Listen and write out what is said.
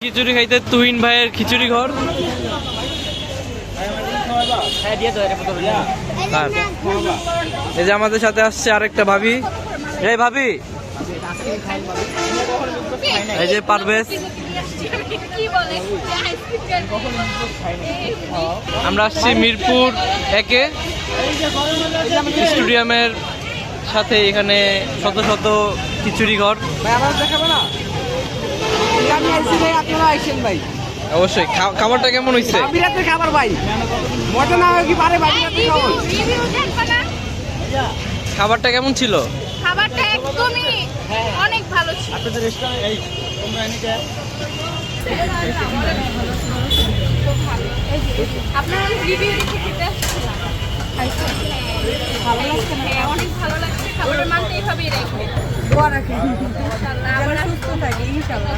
খিচুড়ি খাইতে তুহিন ভাইয়ের খিচুড়ি ঘর। এই যে আমাদের সাথে আসছে আরেকটা ভাবি। এই ভাবি, এই যে পারভেজ। আমরা আসছি মিরপুর একে স্টেডিয়ামের সাথে, এখানে শত শত খিচুড়ি ঘর। অবশ্যই। খাবারটা কেমন হয়েছে? খাবার ভাই মজা না হয় কি পারে ভাই? খাবারটা কেমন ছিল? খাবারটা একদমই অনেক ভালো ছিল। আপনাদের রেস্টুরেন্ট এই আপনারা রিভিউ দেখে খেতে আসছিলাম। ভালো লাগছে না? হ্যাঁ, অনেক ভালো লাগছে। খাবারের মানটা এইভাবেই রাখবে। দোয়া রাখেন ইনশাআল্লাহ আবার সুস্থ থাকি ইনশাআল্লাহ।